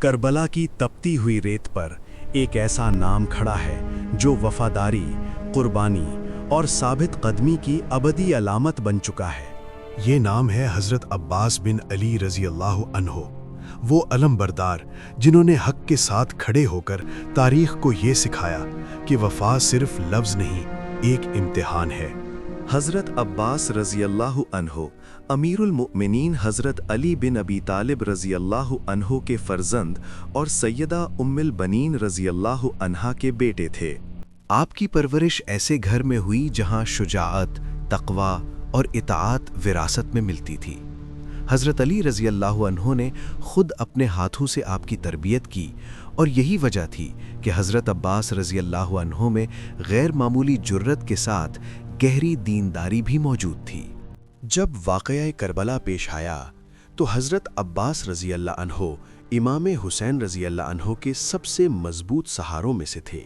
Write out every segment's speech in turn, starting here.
کربلا کی تپتی ہوئی ریت پر ایک ایسا نام کھڑا ہے جو وفاداری، قربانی اور ثابت قدمی کی ابدی علامت بن چکا ہے۔ یہ نام ہے حضرت عباس بن علی رضی اللہ عنہ، وہ علم بردار جنہوں نے حق کے ساتھ کھڑے ہو کر تاریخ کو یہ سکھایا کہ وفا صرف لفظ نہیں، ایک امتحان ہے۔ حضرت عباس رضی اللہ عنہ امیر المؤمنین حضرت علی بن ابی طالب رضی اللہ عنہ کے فرزند اور سیدہ ام البنین رضی اللہ عنہا کے بیٹے تھے۔ آپ کی پرورش ایسے گھر میں ہوئی جہاں شجاعت، تقوی اور اطاعت وراثت میں ملتی تھی۔ حضرت علی رضی اللہ عنہ نے خود اپنے ہاتھوں سے آپ کی تربیت کی، اور یہی وجہ تھی کہ حضرت عباس رضی اللہ عنہ میں غیر معمولی جرت کے ساتھ گہری دینداری بھی موجود تھی۔ جب واقعہ کربلا پیش آیا تو حضرت عباس رضی اللہ عنہ امام حسین رضی اللہ عنہ کے سب سے مضبوط سہاروں میں سے تھے۔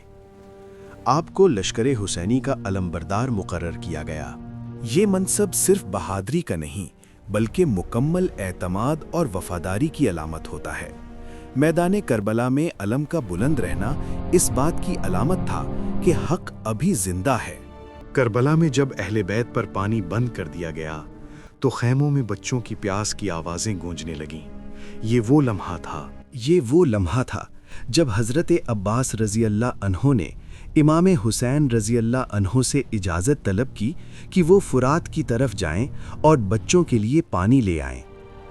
آپ کو لشکر حسینی کا علمبردار مقرر کیا گیا۔ یہ منصب صرف بہادری کا نہیں بلکہ مکمل اعتماد اور وفاداری کی علامت ہوتا ہے۔ میدان کربلا میں علم کا بلند رہنا اس بات کی علامت تھا کہ حق ابھی زندہ ہے۔ کربلا میں جب اہل بیت پر پانی بند کر دیا گیا تو خیموں میں بچوں کی پیاس کی آوازیں گونجنے لگیں۔ یہ وہ لمحہ تھا جب حضرت عباس رضی اللہ عنہ نے امام حسین رضی اللہ عنہ سے اجازت طلب کی کہ وہ فرات کی طرف جائیں اور بچوں کے لیے پانی لے آئیں۔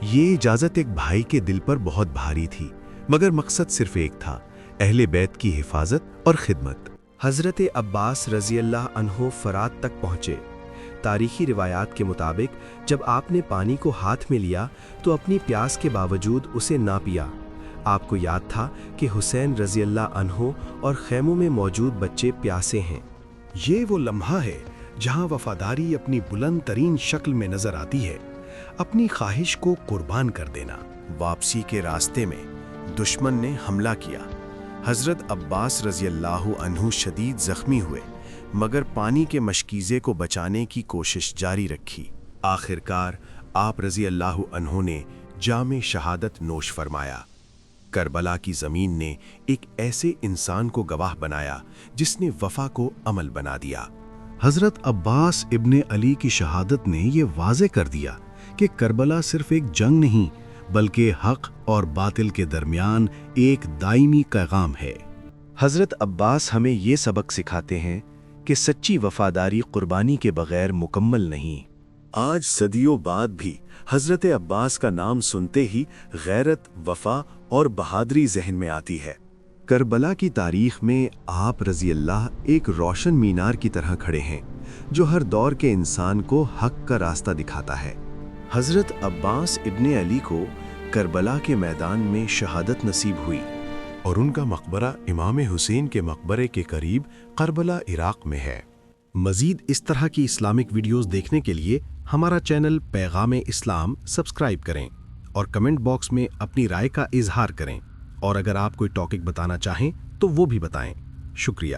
یہ اجازت ایک بھائی کے دل پر بہت بھاری تھی، مگر مقصد صرف ایک تھا، اہل بیت کی حفاظت اور خدمت۔ حضرت عباس رضی اللہ عنہ فرات تک پہنچے۔ تاریخی روایات کے مطابق جب آپ نے پانی کو ہاتھ میں لیا تو اپنی پیاس کے باوجود اسے نہ پیا۔ آپ کو یاد تھا کہ حسین رضی اللہ عنہ اور خیموں میں موجود بچے پیاسے ہیں۔ یہ وہ لمحہ ہے جہاں وفاداری اپنی بلند ترین شکل میں نظر آتی ہے، اپنی خواہش کو قربان کر دینا۔ واپسی کے راستے میں دشمن نے حملہ کیا۔ حضرت عباس رضی اللہ عنہ شدید زخمی ہوئے، مگر پانی کے مشکیزے کو بچانے کی کوشش جاری رکھی۔ آخرکار آپ رضی اللہ عنہ نے جام شہادت نوش فرمایا۔ کربلا کی زمین نے ایک ایسے انسان کو گواہ بنایا جس نے وفا کو عمل بنا دیا۔ حضرت عباس ابن علی کی شہادت نے یہ واضح کر دیا کہ کربلا صرف ایک جنگ نہیں بلکہ حق اور باطل کے درمیان ایک دائمی پیغام ہے۔ حضرت عباس ہمیں یہ سبق سکھاتے ہیں کہ سچی وفاداری قربانی کے بغیر مکمل نہیں۔ آج صدیوں بعد بھی حضرت عباس کا نام سنتے ہی غیرت، وفا اور بہادری ذہن میں آتی ہے۔ کربلا کی تاریخ میں آپ رضی اللہ ایک روشن مینار کی طرح کھڑے ہیں جو ہر دور کے انسان کو حق کا راستہ دکھاتا ہے۔ حضرت عباس ابن علی کو کربلا کے میدان میں شہادت نصیب ہوئی، اور ان کا مقبرہ امام حسین کے مقبرے کے قریب کربلا، عراق میں ہے۔ مزید اس طرح کی اسلامک ویڈیوز دیکھنے کے لیے ہمارا چینل پیغام اسلام سبسکرائب کریں اور کمنٹ باکس میں اپنی رائے کا اظہار کریں، اور اگر آپ کوئی ٹاپک بتانا چاہیں تو وہ بھی بتائیں۔ شکریہ۔